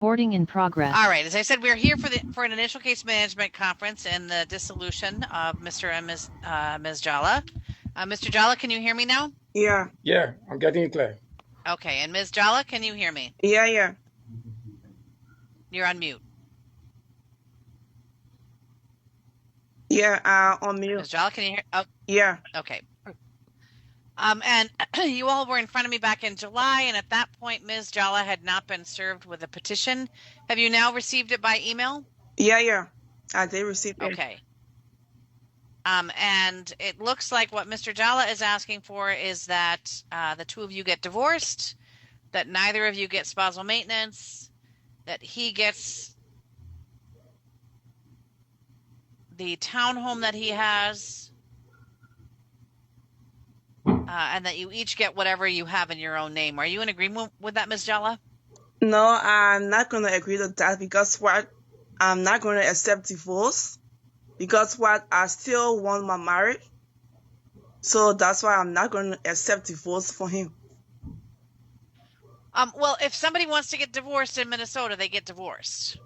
Recording in progress. All right. As I said, we're here for an initial case management conference and the dissolution of Mr. and Ms. Jala. Mr. Jala, can you hear me now? Yeah, Yeah, I'm getting it clear. Okay. And Ms. Jala, can you hear me? yeah. You're on mute. Yeah, on mute. Ms. Jala, can you hear? Oh, Yeah. okay. And you all were in front of me back in July, and at that point, Ms. Jala had not been served with a petition. Have you now received it by email? Yeah. I did receive it. Okay. And it looks like what Mr. Jala is asking for is that the two of you get divorced, that neither of you get spousal maintenance, that he gets the townhome that he has, and that you each get whatever you have in your own name. Are you in agreement with that, Ms. Jala? No, I'm not going to agree to that because what? I'm not going to accept divorce because what? I still want my marriage. So that's why I'm not going to accept divorce for him. Well, if somebody wants to get divorced in Minnesota, they get divorced.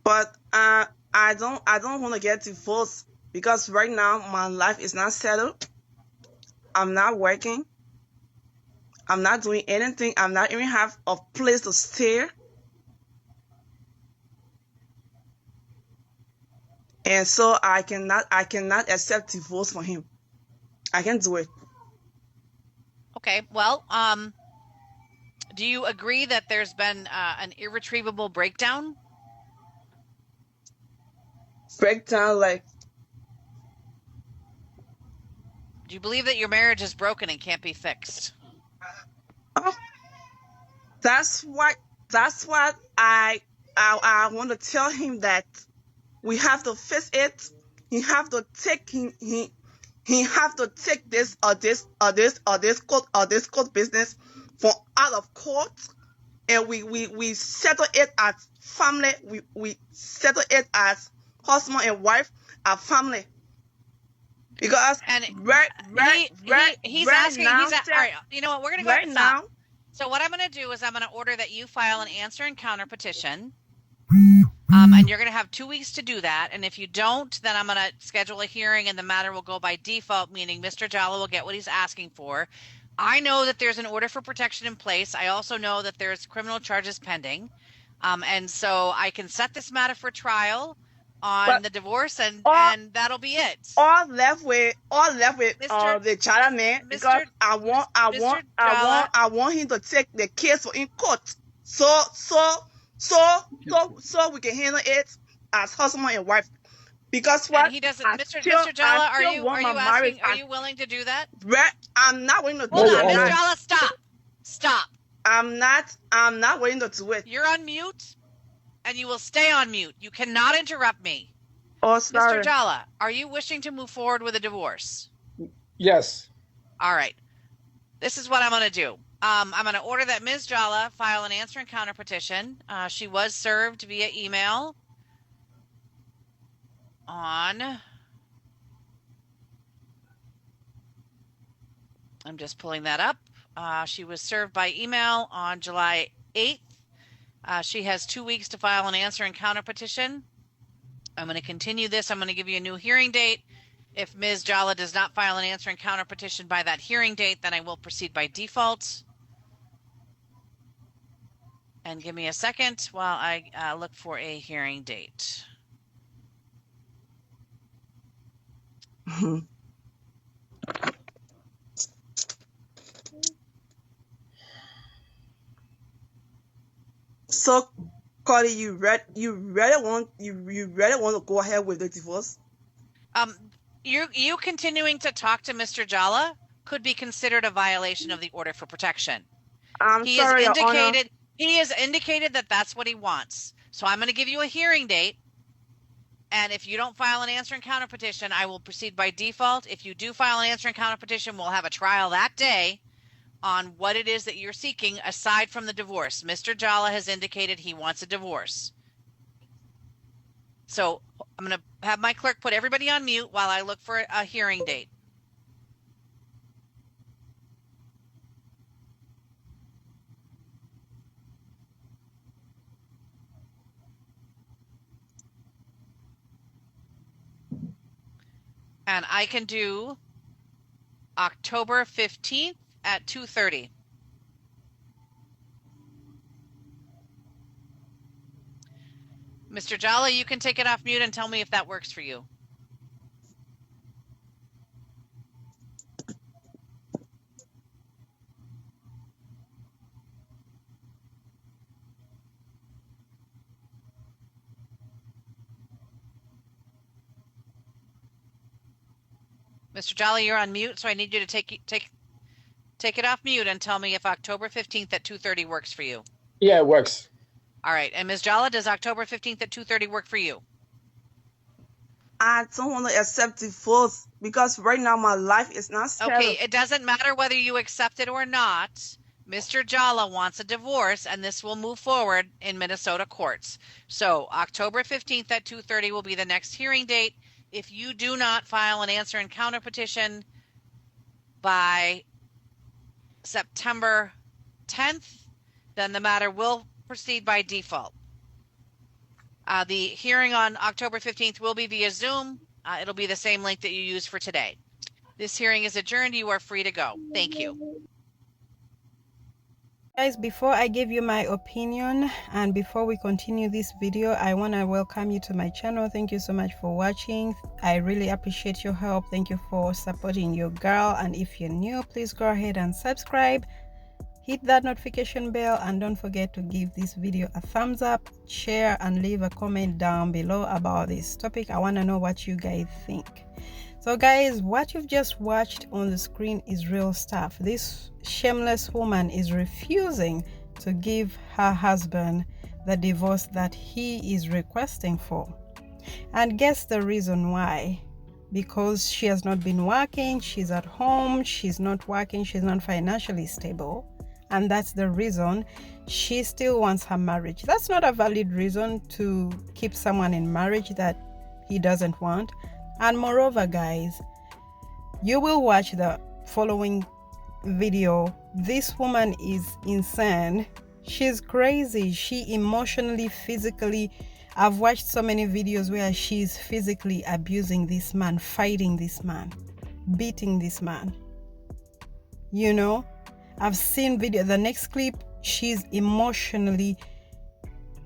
But I don't want to get divorced because right now my life is not settled. I'm not working. I'm not doing anything. I'm not even have a place to stay. And so I cannot accept divorce for him. I can't do it. Okay. Well, do you agree that there's been an irretrievable breakdown? Breakdown, like, Do you believe that your marriage is broken and can't be fixed? oh, that's what I want to tell him, that we have to fix it. He have to take he have to take this court business from out of court, and we settle it as family. We settle it as husband and wife, as family. Because And he's asking. now, All right. You know what? We're gonna go right stop. now. So what I'm gonna do is I'm gonna order that you file an answer and counter petition. And you're gonna have 2 weeks to do that. And if you don't, then I'm gonna schedule a hearing, and the matter will go by default, meaning Mr. Jala will get what he's asking for. I know that there's an order for protection in place. I also know that there's criminal charges pending. And so I can set this matter for trial on But the divorce, and that'll be it. All left with the Jala man, because I want him to take the case in court. So we can handle it as husband and wife. Because what? And he doesn't. Mr. Jala, are you asking? Are you willing to do that? I'm not willing to do Hold that. on, Ms. Jala, stop. I'm not willing to do it. You're on mute, and you will stay on mute. You cannot interrupt me. Oh, sorry. Mr. Jala, are you wishing to move forward with a divorce? Yes. All right. This is what I'm going to do. I'm going to order that Ms. Jala file an answer and counter petition. She was served via email on. I'm just pulling that up. She was served by email on July 8th. She has 2 weeks to file an answer and counter petition. I'm going to continue this. I'm going to give you a new hearing date. If Ms. Jala does not file an answer and counter petition by that hearing date, then I will proceed by default. And give me a second while I look for a hearing date. So, Cardi, you really want to go ahead with the divorce? You continuing to talk to Mr. Jala could be considered a violation of the order for protection. He has indicated that that's what he wants. So I'm going to give you a hearing date. And if you don't file an answer and counter petition, I will proceed by default. If you do file an answer and counter petition, we'll have a trial that day on what it is that you're seeking aside from the divorce. Mr. Jala has indicated he wants a divorce. So I'm going to have my clerk put everybody on mute while I look for a hearing date. And I can do October 15th at 2:30. Mr. Jolly, you can take it off mute and tell me if that works for you. Mr. Jolly, you're on mute, so I need you to take it off mute and tell me if October 15th at 2:30 works for you. Yeah, it works. All right. And Ms. Jala, does October 15th at 2:30 work for you? I don't want to accept divorce because right now my life is not settled. Okay, it doesn't matter whether you accept it or not. Mr. Jala wants a divorce, and this will move forward in Minnesota courts. So October 15th at 2:30 will be the next hearing date. If you do not file an answer and counter petition by September 10th, then the matter will proceed by default. The hearing on October 15th will be via Zoom. It'll be the same link that you used for today. This hearing is adjourned. You are free to go. Thank you. Guys, before I give you my opinion and before we continue this video, I want to welcome you to my channel. Thank you so much for watching. I really appreciate your help. Thank you for supporting your girl, and if you're new, please go ahead and subscribe, hit that notification bell, and don't forget to give this video a thumbs up, share, and leave a comment down below about this topic. I want to know what you guys think. So guys, what you've just watched on the screen is real stuff. This shameless woman is refusing to give her husband the divorce that he is requesting for. And guess the reason why? Because she has not been working, she's at home, she's not working, she's not financially stable. And that's the reason she still wants her marriage. That's not a valid reason to keep someone in marriage that he doesn't want. And moreover, guys, you will watch the following video. This woman is insane. She's crazy. She emotionally, physically, I've watched so many videos where she's physically abusing this man, fighting this man, beating this man. You know, I've seen video. The next clip, she's emotionally,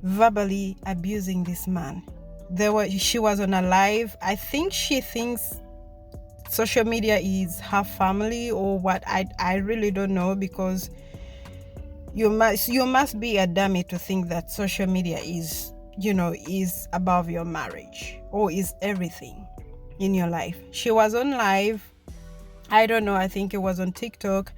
verbally abusing this man. She was on a live. I think she thinks social media is her family or what. I really don't know, because you must be a dummy to think that social media is, you know, is above your marriage or is everything in your life. She was on live. I don't know, I think it was on TikTok,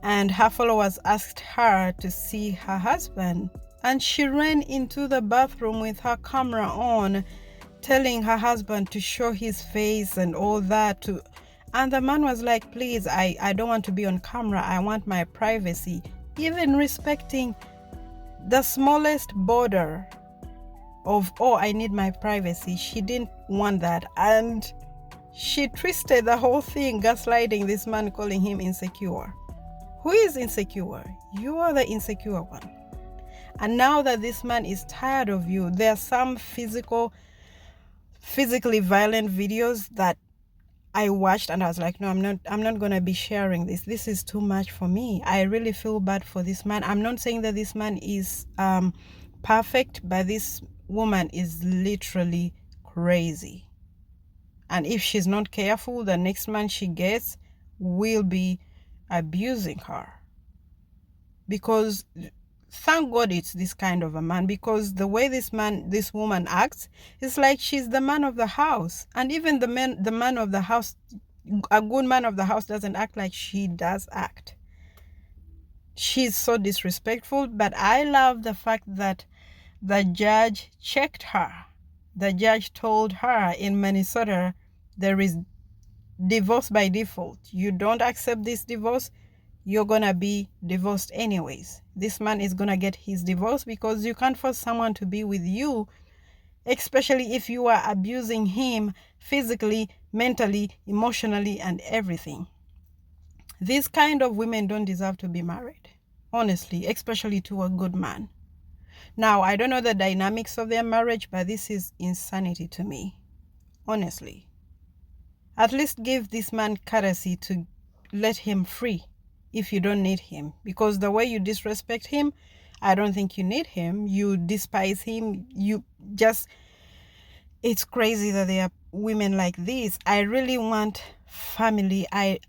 and her followers asked her to see her husband, and she ran into the bathroom with her camera on, telling her husband to show his face and all that. And the man was like, please, I don't want to be on camera. I want my privacy. Even respecting the smallest border of, oh, I need my privacy. She didn't want that. And she twisted the whole thing, gaslighting this man, calling him insecure. Who is insecure? You are the insecure one. And now that this man is tired of you, there are some physically violent videos that I watched, and I was like, no, I'm not gonna be sharing this. This is too much for me. I really feel bad for this man. I'm not saying that this man is perfect, but this woman is literally crazy. And if she's not careful, the next man she gets will be abusing her. Because thank God it's this kind of a man, because the way this woman acts, it's like she's the man of the house. And even the man of the house, a good man of the house, doesn't act like she does act. She's so disrespectful. But I love the fact that the judge checked her. The judge told her in Minnesota there is divorce by default. You don't accept this divorce, you're gonna be divorced anyways. This man is gonna get his divorce because you can't force someone to be with you, especially if you are abusing him physically, mentally, emotionally, and everything. These kind of women don't deserve to be married, honestly, especially to a good man. Now, I don't know the dynamics of their marriage, but this is insanity to me, honestly. At least give this man courtesy to let him free if you don't need him. Because the way you disrespect him, I don't think you need him. You despise him. You just... It's crazy that there are women like this. I really want family. I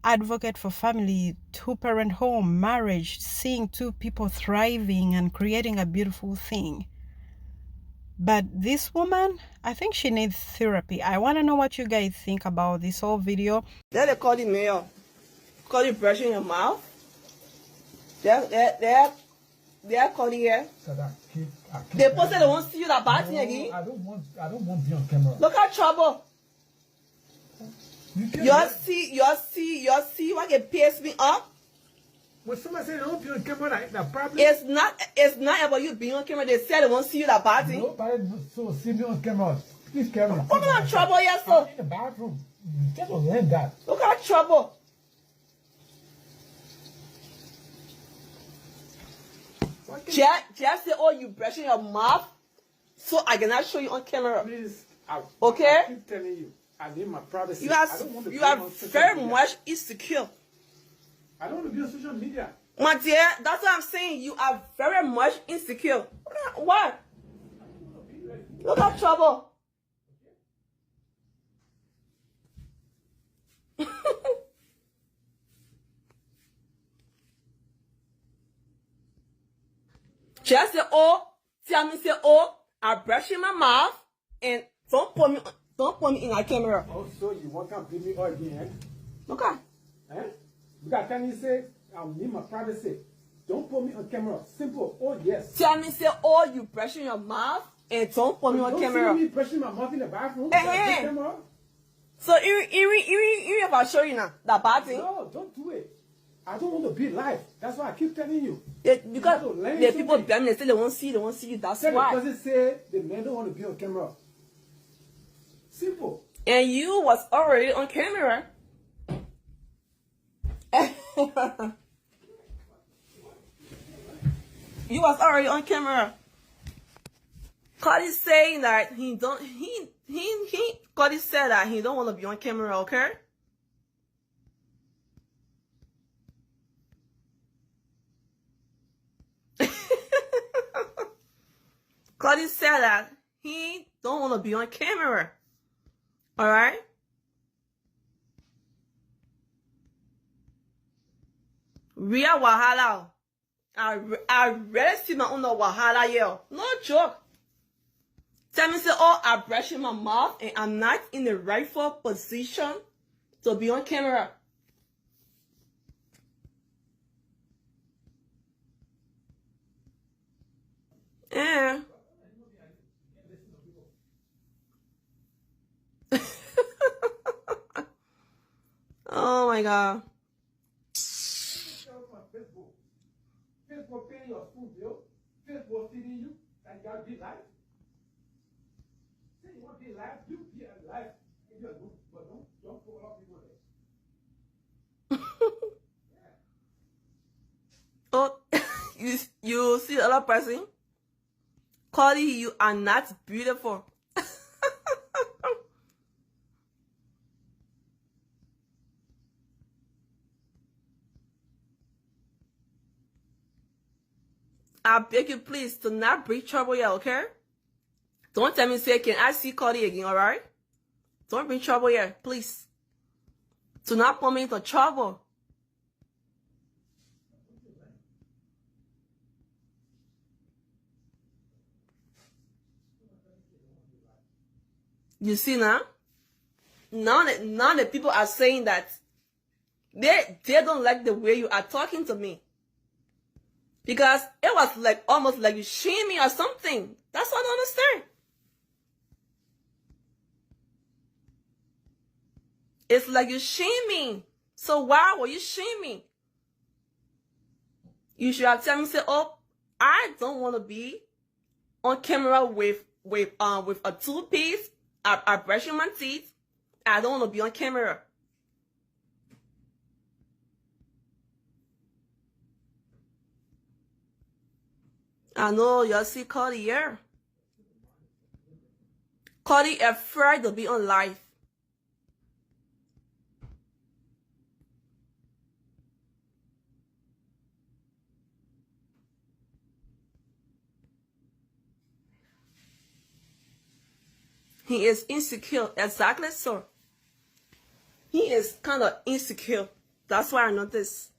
advocate for family, two-parent home, marriage, seeing two people thriving and creating a beautiful thing. But this woman, I think she needs therapy. I want to know what you guys think about this whole video. Then they call the mayor. Call you brushing your mouth. They're calling here. They posted they won't see you that bad thing again. I don't want to be on camera. Look at trouble. You see what can piss me up? When somebody say they don't be on camera, that probably It's not about you being on camera. They said they won't see you that bad thing. nobody so see me on camera. Please camera. Look at trouble, yes, I'm sir. in the bathroom. Just learn that. Look at trouble. Jeff said, oh, you brushing your mouth, so I cannot show you on camera. Please, Okay? I keep telling you, I need my privacy. You I don't want to be are on social very media. much insecure. I don't want to be on social media. My dear, that's what I'm saying. You are very much insecure. What? Look at trouble. Just say, oh, tell me, say, oh, I'm brushing my mouth and don't put me in our camera. Also, you want to beat me all again? Okay. Eh? Because can you say, I need my privacy? Don't put me on camera. Simple. Oh, yes. Tell me, say, oh, you brushing your mouth and don't put me on camera. Don't see me brushing my mouth in the bathroom. Camera. So, even if I show you now, that bad thing. No, don't do it. I don't want to be live. That's why I keep telling you. Because the people blame me, they say they won't see you. That's why. Because it say the men don't want to be on camera. Simple. And you was already on camera. You was already on camera. Cody saying that Cody said that he don't want to be on camera, okay? Cody said that he don't want to be on camera. Alright? Real wahala. I really see my own wahala here. No joke. Tell me say, oh, I'm brushing my mouth and I'm not in the rightful position to be on camera. Yeah. Oh my God. Facebook paying your school bill. Facebook feeding you. And you gotta be live. Say you want to be live, you be alive. But don't put a lot of people there. Oh, you see the other person? Cody, you are not beautiful. I beg you, please, do not bring trouble here, okay? Don't tell me, say, can I see Cody again, alright? Don't bring trouble here, please. Do not put me into trouble. You see now? Now the people are saying that they don't like the way you are talking to me. Because it was like almost like you shame me or something. That's what I don't understand. It's like you shame me. So why were you shaming? You should have told me, say, oh, I don't want to be on camera with a toothpaste. I brushing my teeth. I don't want to be on camera. I know y'all see Cody here. Cody afraid to be on live. He is insecure. Exactly so. He is kind of insecure. That's why I noticed.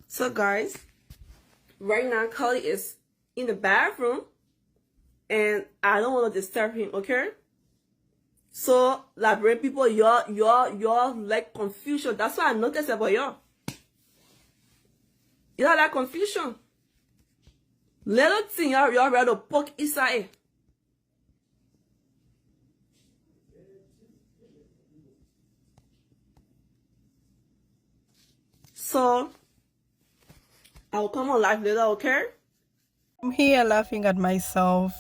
So guys, right now Carly is in the bathroom and I don't want to disturb him, okay? So Liberian people, y'all like confusion. That's what I noticed about y'all. Y'all like confusion. Little thing y'all ready to poke inside. So I'll come on live later, okay? I'm here laughing at myself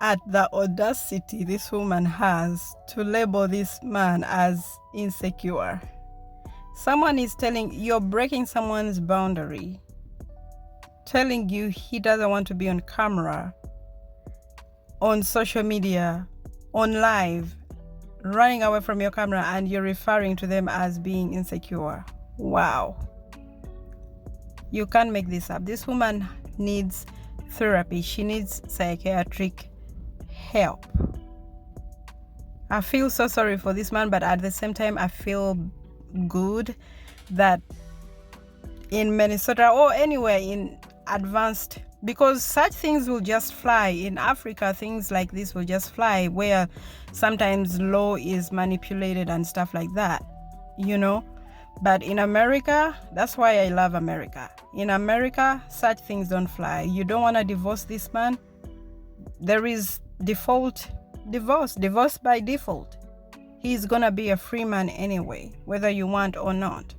at the audacity this woman has to label this man as insecure. Someone is telling you're breaking someone's boundary, telling you he doesn't want to be on camera, on social media, on live, running away from your camera, and you're referring to them as being insecure. Wow. You can't make this up. This woman needs therapy. She needs psychiatric help. I feel so sorry for this man, but at the same time, I feel good that in Minnesota or anywhere in advanced, because such things will just fly. In Africa, things like this will just fly, where sometimes law is manipulated and stuff like that, you know. But in America, that's why I love America. In America, such things don't fly. You don't want to divorce this man, there is divorce by default. He's gonna be a free man anyway, whether you want or not.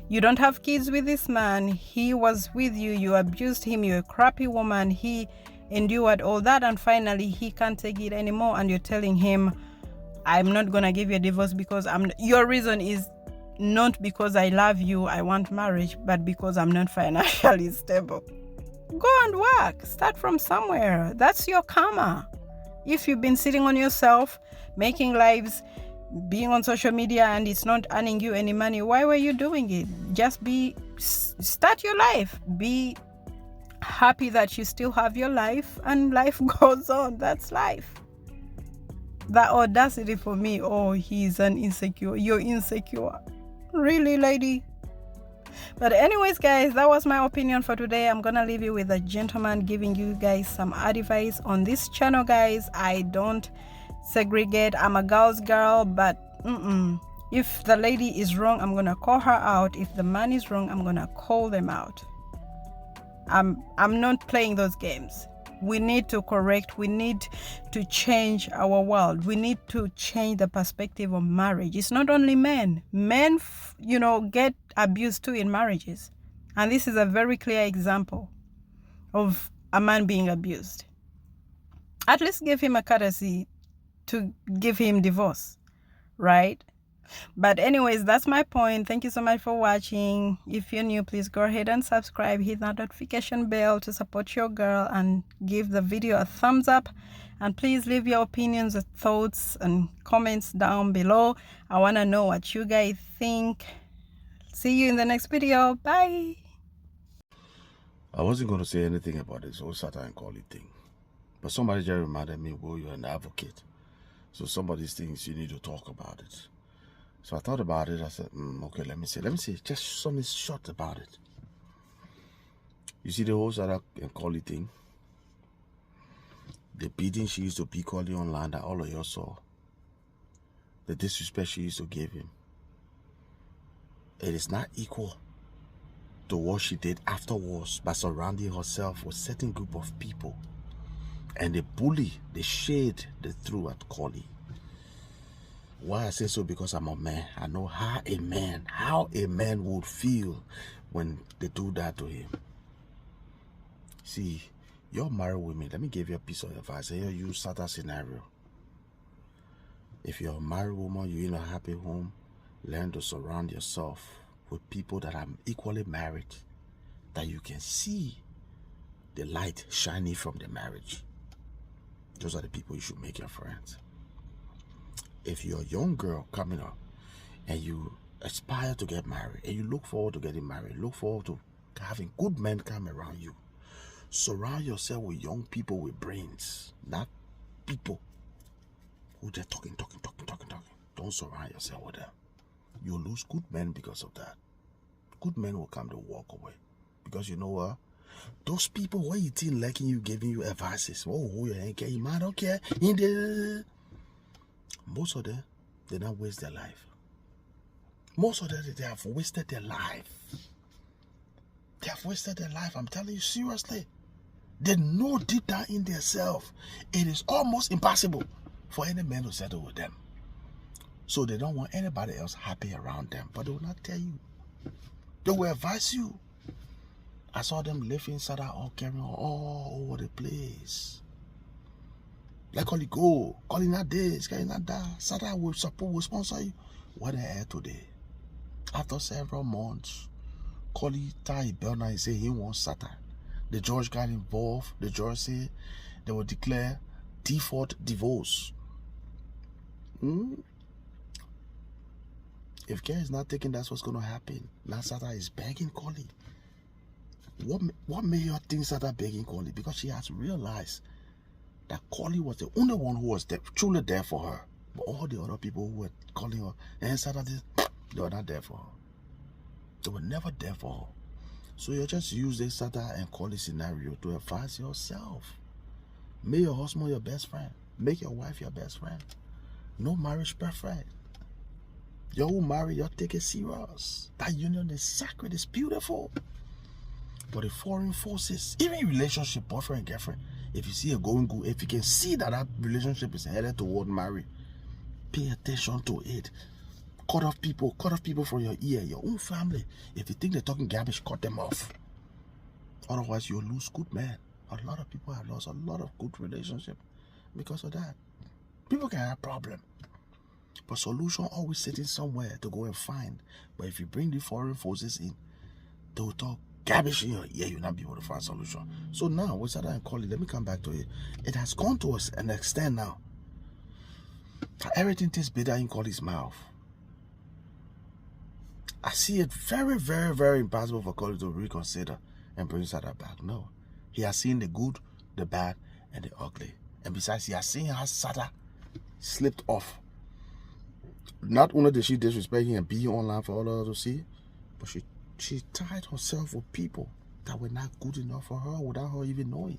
You don't have kids with this man. He was with you, you abused him, you're a crappy woman. He endured all that, and finally he can't take it anymore, and you're telling him, I'm not gonna give you a divorce because your reason is not because I love you, I want marriage, but because I'm not financially stable. Go and work. Start from somewhere. That's your karma. If you've been sitting on yourself, making lives, being on social media, and it's not earning you any money, why were you doing it? Just start your life. Be happy that you still have your life, and life goes on. That's life. The audacity for me, oh, he's an insecure. You're insecure. Really, lady? But anyways, guys, that was my opinion for today. I'm gonna leave you with a gentleman giving you guys some advice on this channel. Guys, I don't segregate. I'm a girl's girl, but if the lady is wrong, I'm gonna call her out. If the man is wrong, I'm gonna call them out. I'm not playing those games. We need to correct. We need to change our world. We need to change the perspective of marriage. It's not only men. Men, get abused too in marriages. And this is a very clear example of a man being abused. At least give him a courtesy to give him divorce, right? But anyways, that's my point. Thank you so much for watching. If you're new, please go ahead and subscribe, hit that notification bell to support your girl, and give the video a thumbs up. And please leave your opinions and thoughts and comments down below. I want to know what you guys think. See you in the next video. Bye. I wasn't going to say anything about this whole Satan Collie thing, but somebody just reminded me, well, you're an advocate, so some of these things you need to talk about it. So I thought about it. I said, okay, let me see just something short about it. You see the whole Sarah and Collie thing, the beating she used to beat Collie online that all of you saw, the disrespect she used to give him, it is not equal to what she did afterwards by surrounding herself with a certain group of people and the bully, the shade they threw at Collie. Why I say so? Because I'm a man. I know how a man would feel when they do that to him. See, you're married women. Let me give you a piece of advice. Here, you start that scenario. If you're a married woman, you're in a happy home, learn to surround yourself with people that are equally married, that you can see the light shining from the marriage. Those are the people you should make your friends. If you're a young girl coming up and you aspire to get married and you look forward to getting married, look forward to having good men come around you, surround yourself with young people with brains, not people who just talking. Don't surround yourself with them. You'll lose good men because of that. Good men will come to walk away. Because you know what? Those people, what you think liking you, giving you advices, oh, hold your hand, care, you might don't care. Most of them, they don't waste their life. Most of them, they have wasted their life. They have wasted their life. I'm telling you seriously. They know deep down in themselves, it is almost impossible for any man to settle with them. So they don't want anybody else happy around them. But they will not tell you. They will advise you. I saw them live inside all carrying all over the place. Like call it go, calling that this, calling that that. Sada will support, will sponsor you. What they had today. After several months, Collie tied Belna and said he wants Satan. The judge got involved. The judge said they will declare default divorce. If care is not taken, that's what's going to happen. Now Satan is begging Collie. What made her think Satan begging Collie? Because she has realized that Collie was the only one who was truly there for her. But all the other people who were calling her and Satan, they were not there for her. They were never there for her. So you just use this Satan and Collie scenario to advise yourself. Make your husband your best friend. Make your wife your best friend. No marriage perfect. You who marry, you take it serious. That union is sacred, it's beautiful. But the foreign forces, even in relationship, boyfriend and girlfriend, if you see a going good, if you can see that relationship is headed toward marriage, pay attention to it. Cut off people from your ear, your own family. If you think they're talking garbage, cut them off. Otherwise, you'll lose good men. A lot of people have lost a lot of good relationships because of that. People can have problems. But solution always sitting somewhere to go and find. But if you bring the foreign forces in, they will talk garbage in your ear, you'll not be able to find solution. So now, with Satan and Collie, let me come back to it. It has gone to us an extent now. Everything tastes bitter in Collie's mouth. I see it very, very, very impossible for Collie to reconsider and bring Satan back. No. He has seen the good, the bad, and the ugly. And besides, he has seen how Satan slipped off. Not only did she disrespect him and be online for all others to see, but she tied herself with people that were not good enough for her without her even knowing.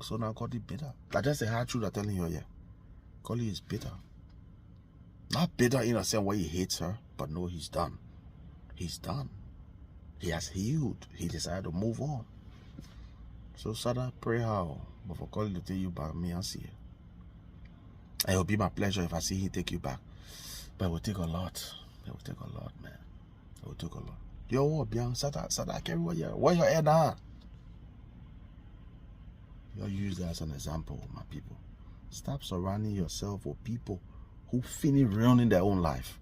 So now Collie bitter. That's just the hard truth I'm telling you here. Collie is bitter. Not bitter in a sense where he hates her, but no, he's done. He's done. He has healed. He decided to move on. So Sada, pray how, but for Collie to take you back, me and see it. And it will be my pleasure if I see him take you back. But it will take a lot. It will take a lot, man. It will take a lot. Yo, what, Bian? Sada, I carry where your head now? You use that as an example, my people. Stop surrounding yourself with people who finish ruining their own life.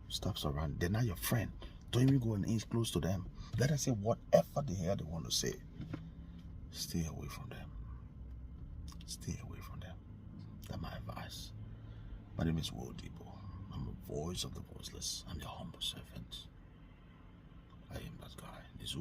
Stop surrounding. They're not your friend. Don't even go an inch close to them. Let them say whatever the hell they want to say. Stay away from them. Stay away from them. That's my advice. My name is Will Debo. I'm the voice of the voiceless. I'm your humble servant. I am that guy. This